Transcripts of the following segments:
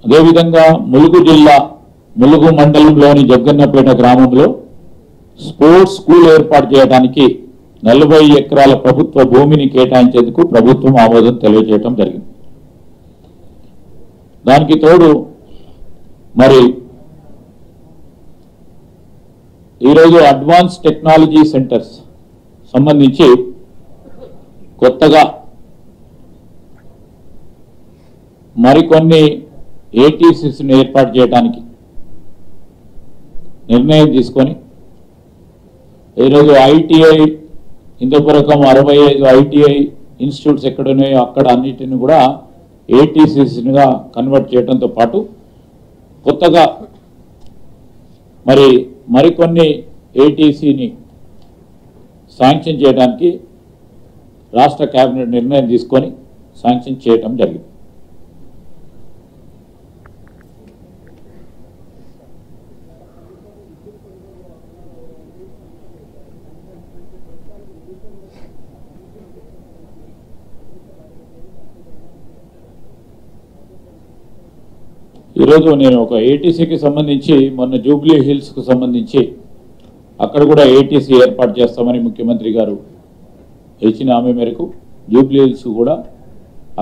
అదేవిధంగా ములుగు జిల్లా ములుగు మండలంలోని జగ్గన్నపేట గ్రామంలో స్పోర్ట్స్ స్కూల్ ఏర్పాటు చేయడానికి 40 ఎకరాల ప్రభుత్వ భూమిని కేటాయించేందుకు ప్రభుత్వం ఆమోదం తెలియజేయడం జరిగింది. దానికి తోడు మరి ఈరోజు అడ్వాన్స్ టెక్నాలజీ సెంటర్స్ సంబంధించి కొత్తగా మరికొన్ని ఏటీసీస్ని ఏర్పాటు చేయడానికి నిర్ణయం తీసుకొని ఈరోజు ఐటీఐ ఇందుపురకం 65 ఐటీఐ ఇన్స్టిట్యూట్స్ ఎక్కడున్నాయో అక్కడ అన్నిటిని కూడా ఏటీసీస్గా కన్వర్ట్ చేయడంతో పాటు కొత్తగా మరికొన్ని ఏటీసీని శాంక్షన్ చేయడానికి రాష్ట్ర కేబినెట్ నిర్ణయం తీసుకొని శాంక్షన్ చేయడం జరిగింది. ఈరోజు నేను ఒక ఏటీసీకి సంబంధించి మొన్న జూబ్లీ హిల్స్కు సంబంధించి అక్కడ కూడా ఏటీసీ ఏర్పాటు చేస్తామని ముఖ్యమంత్రి గారు ఇచ్చిన హామీ మేరకు జూబ్లీ హిల్స్ కూడా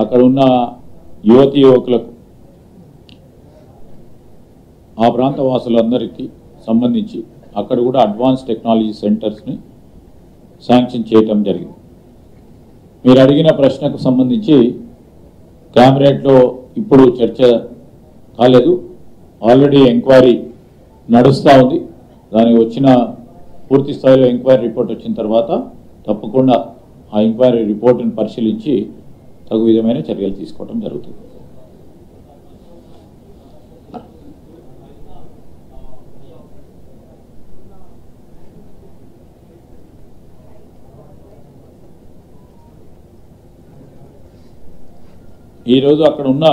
అక్కడ ఉన్న యువతి యువకులకు ఆ ప్రాంత వాసులందరికీ సంబంధించి అక్కడ కూడా అడ్వాన్స్ టెక్నాలజీ సెంటర్స్ని శాంక్షన్ చేయటం జరిగింది. మీరు అడిగిన ప్రశ్నకు సంబంధించి క్యాబినెట్లో ఇప్పుడు చర్చ కాలేదు, ఆల్రెడీ ఎంక్వైరీ నడుస్తూ ఉంది. దానికి వచ్చిన పూర్తి స్థాయిలో ఎంక్వైరీ రిపోర్ట్ వచ్చిన తర్వాత తప్పకుండా ఆ ఎంక్వైరీ రిపోర్టును పరిశీలించి తగు విధమైన చర్యలు తీసుకోవడం జరుగుతుంది. ఈరోజు అక్కడ ఉన్న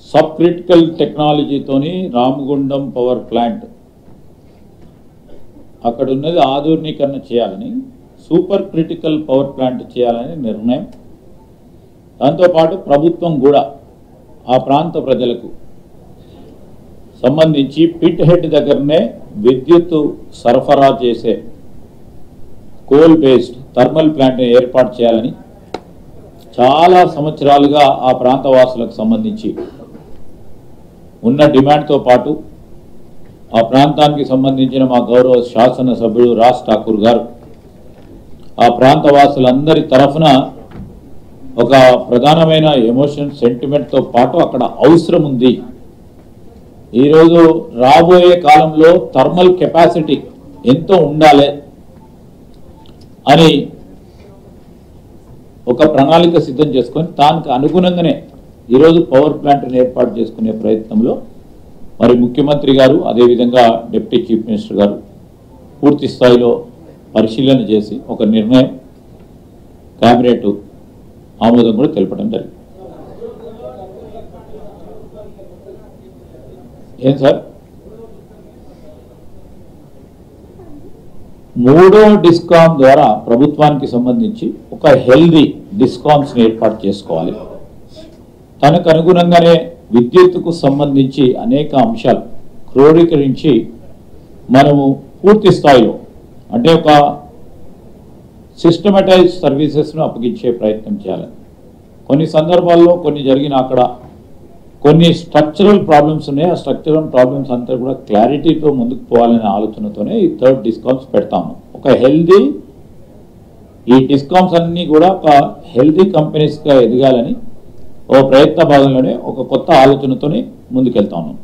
సబ్ క్రిటికల్ టెక్నాలజీతోని రామగుండం పవర్ ప్లాంట్ అక్కడ ఉన్నది ఆధునీకరణ చేయాలని, సూపర్ క్రిటికల్ పవర్ ప్లాంట్ చేయాలని నిర్ణయం. దాంతోపాటు ప్రభుత్వం కూడా ఆ ప్రాంత ప్రజలకు సంబంధించి పిట్ హెడ్ దగ్గరనే విద్యుత్ సరఫరా చేసే కోల్ బేస్డ్ థర్మల్ ప్లాంట్ని ఏర్పాటు చేయాలని చాలా సంవత్సరాలుగా ఆ ప్రాంత వాసులకు సంబంధించి ఉన్న డిమాండ్తో పాటు ఆ ప్రాంతానికి సంబంధించిన మా గౌరవ శాసనసభ్యుడు రాజ్ ఠాకూర్ గారు ఆ ప్రాంత వాసులందరి తరఫున ఒక ప్రధానమైన ఎమోషన్ సెంటిమెంట్తో పాటు అక్కడ అవసరం ఉంది. ఈరోజు రాబోయే కాలంలో థర్మల్ కెపాసిటీ ఎంతో ఉండాలి అని ఒక ప్రణాళిక సిద్ధం చేసుకొని దానికి అనుగుణంగానే ఈరోజు పవర్ ప్లాంట్ని ఏర్పాటు చేసుకునే ప్రయత్నంలో మరి ముఖ్యమంత్రి గారు అదేవిధంగా డిప్యూటీ చీఫ్ మినిస్టర్ గారు పూర్తి స్థాయిలో పరిశీలన చేసి ఒక నిర్ణయం కేబినెట్ ఆమోదం కూడా తెలపడం జరిగింది. ఏం సార్, 3వ డిస్కామ్ ద్వారా ప్రభుత్వానికి సంబంధించి ఒక హెల్దీ డిస్కామ్స్ని ఏర్పాటు చేసుకోవాలి. తనకు అనుగుణంగానే విద్యుత్తుకు సంబంధించి అనేక అంశాలు క్రోడీకరించి మనము పూర్తి స్థాయిలో అంటే ఒక సిస్టమటైజ్ సర్వీసెస్ను అప్పగించే ప్రయత్నం చేయాలి. కొన్ని సందర్భాల్లో కొన్ని జరిగిన అక్కడ కొన్ని స్ట్రక్చరల్ ప్రాబ్లమ్స్ ఉన్నాయి. ఆ స్ట్రక్చరల్ ప్రాబ్లమ్స్ అంతా కూడా క్లారిటీతో ముందుకు పోవాలనే ఆలోచనతోనే ఈ 3rd డిస్కామ్స్ పెడతాము. ఒక హెల్దీ ఈ డిస్కామ్స్ అన్నీ కూడా ఒక హెల్దీ కంపెనీస్గా ఎదగాలని ఓ ప్రయత్న భాగంలోనే ఒక కొత్త ఆలోచనతోనే ముందుకెళ్తా ఉన్నాం.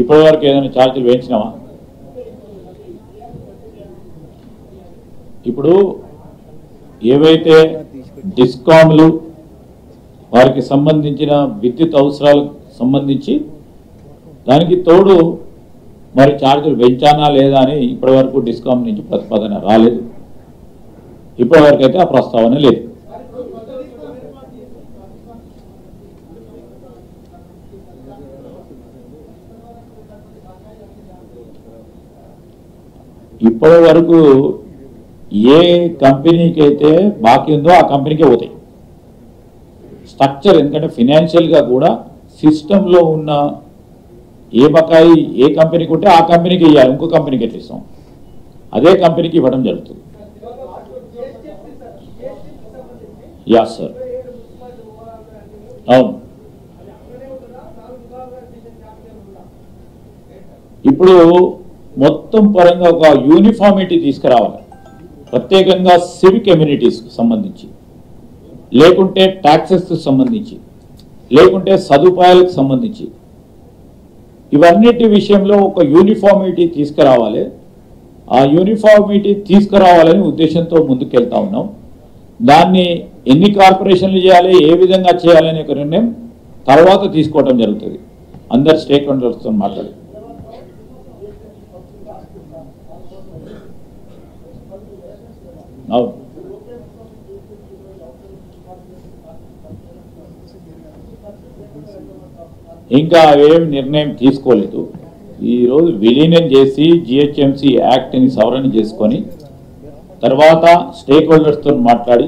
ఇప్పటి వరకు ఏదైనా ఛార్జీలు వేయించినావా? ఇప్పుడు ఏవైతే డిస్కామ్లు వారికి సంబంధించిన విద్యుత్ అవసరాలకు సంబంధించి దానికి తోడు మరి ఛార్జీలు పెంచానా లేదా అని ఇప్పటి వరకు డిస్కామ్ నుంచి ప్రతిపాదన రాలేదు. ఇప్పటి వరకు అయితే ఆ ప్రస్తావన లేదు. ఇప్పటి వరకు ఏ కంపెనీకి అయితే బాకీ ఉందో ఆ కంపెనీకే పోతాయి. స్ట్రక్చర్ ఎందుకంటే ఫినాన్షియల్గా కూడా సిస్టంలో ఉన్న ఏ బకాయి ఏ కంపెనీకి ఉంటే ఆ కంపెనీకి ఇవ్వాలి, ఇంకో కంపెనీకి ఎట్లా ఇస్తాం, అదే కంపెనీకి ఇవ్వడం జరుగుతుంది. యా సార్, అవును. ఇప్పుడు మొత్తం పరంగా ఒక యూనిఫార్మిటీ తీసుకురావాలి, ప్రత్యేకంగా సివిక్ ఎమ్యూనిటీస్కి సంబంధించి, లేకుంటే ట్యాక్సెస్కి సంబంధించి, లేకుంటే సదుపాయాలకు సంబంధించి, ఇవన్నిటి విషయంలో ఒక యూనిఫార్మిటీ తీసుకురావాలి. ఆ యూనిఫార్మిటీ తీసుకురావాలని ఉద్దేశంతో ముందుకెళ్తా ఉన్నాం. దాన్ని ఎన్ని కార్పొరేషన్లు చేయాలి, ఏ విధంగా చేయాలనే ఒక నిర్ణయం తర్వాత తీసుకోవడం జరుగుతుంది. అందరు స్టేక్ హోల్డర్స్తో మాట్లాడి అవును. ఇంకా ఏం నిర్ణయం తీసుకోలేదు. ఈరోజు విలీనం చేసి జిహెచ్ఎంసీ యాక్ట్ని సవరణ చేసుకొని తర్వాత స్టేక్ హోల్డర్స్తో మాట్లాడి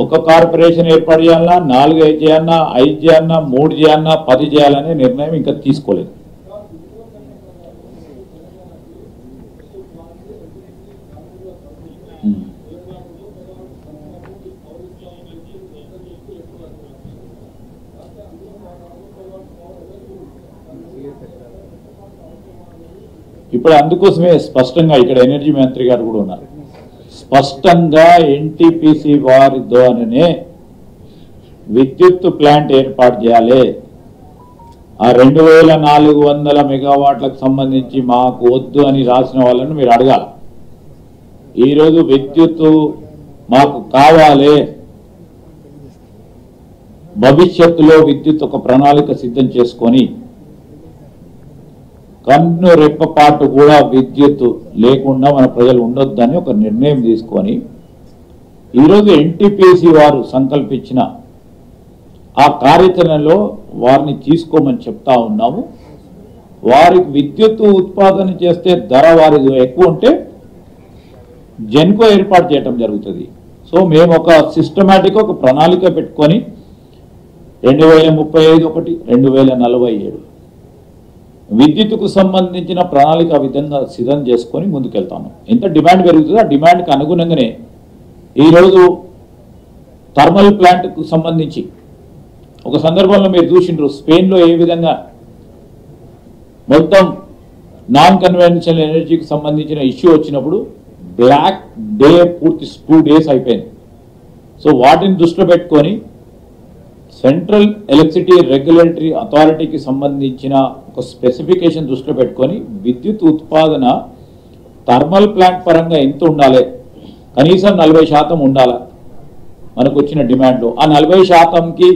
ఒక కార్పొరేషన్ ఏర్పాటు చేయాలన్నా, 4-5 చేయాలన్నా, 5 చేయాలన్నా, 3 చేయాలన్నా, 10 చేయాలనే నిర్ణయం ఇంకా తీసుకోలేదు. ఇప్పుడు అందుకోసమే స్పష్టంగా ఇక్కడ ఎనర్జీ మంత్రి గారు కూడా ఉన్నారు, స్పష్టంగా ఎన్టీపీసీ వారి ద్వారానే విద్యుత్ ప్లాంట్ ఏర్పాటు చేయాలి. ఆ 2400 మెగావాట్లకు సంబంధించి మాకు వద్దు అని రాసిన వాళ్ళని మీరు అడగాలి. ఈరోజు విద్యుత్ మాకు కావాలి, భవిష్యత్తులో విద్యుత్ ఒక ప్రణాళిక సిద్ధం చేసుకొని కన్ను రెప్పపాటు కూడా విద్యుత్ లేకుండా మన ప్రజలు ఉండొద్దని ఒక నిర్ణయం తీసుకొని ఈరోజు ఎన్టీపీసీ వారు సంకల్పించిన ఆ కార్యాచరణలో వారిని తీసుకోమని చెప్తా ఉన్నాము. వారికి విద్యుత్ ఉత్పాదన చేస్తే ధర వారి ఎక్కువ ఉంటే జెన్కో ఏర్పాటు చేయడం జరుగుతుంది. సో మేము ఒక సిస్టమేటిక్ ఒక ప్రణాళిక పెట్టుకొని 2035 ఒకటి 2047 విద్యుత్కు సంబంధించిన ప్రణాళిక విధంగా సిద్ధం చేసుకొని ముందుకెళ్తాము. ఎంత డిమాండ్ పెరుగుతుందో ఆ డిమాండ్కి అనుగుణంగానే ఈరోజు థర్మల్ ప్లాంట్కు సంబంధించి ఒక సందర్భంలో మీరు చూసిండ్రు, స్పెయిన్లో ఏ విధంగా మొత్తం నాన్ కన్వెన్షనల్ ఎనర్జీకి సంబంధించిన ఇష్యూ వచ్చినప్పుడు బ్లాక్ డే పూర్తి 2 days అయిపోయింది. సో వాటిని దృష్టిలో పెట్టుకొని సెంట్రల్ ఎలక్ట్రిసిటీ రెగ్యులేటరీ అథారిటీకి సంబంధించిన ఒక స్పెసిఫికేషన్ దృష్టిలో పెట్టుకొని విద్యుత్ ఉత్పాదన థర్మల్ ప్లాంట్ పరంగా ఎంత ఉండాలి, కనీసం 40% ఉండాలి మనకు వచ్చిన డిమాండ్లో. ఆ 40%కి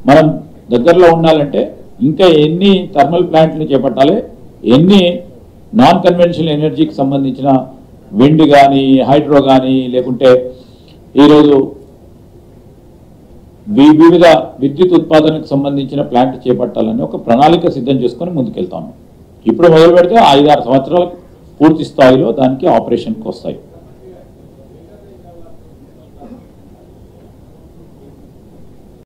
మనం దగ్గరలో ఉండాలంటే ఇంకా ఎన్ని థర్మల్ ప్లాంట్లు చేపట్టాలి, ఎన్ని నాన్ కన్వెన్షనల్ ఎనర్జీకి సంబంధించిన విండ్ కానీ హైడ్రో కానీ లేకుంటే ఈరోజు వివిధ విద్యుత్ ఉత్పాదనకు సంబంధించిన ప్లాంట్ చేపట్టాలని ఒక ప్రణాళిక సిద్ధం చేసుకొని ముందుకెళ్తాము. ఇప్పుడు మొదలు పెడితే 5-6 సంవత్సరాలకు పూర్తి స్థాయిలో దానికి ఆపరేషన్కి వస్తాయి.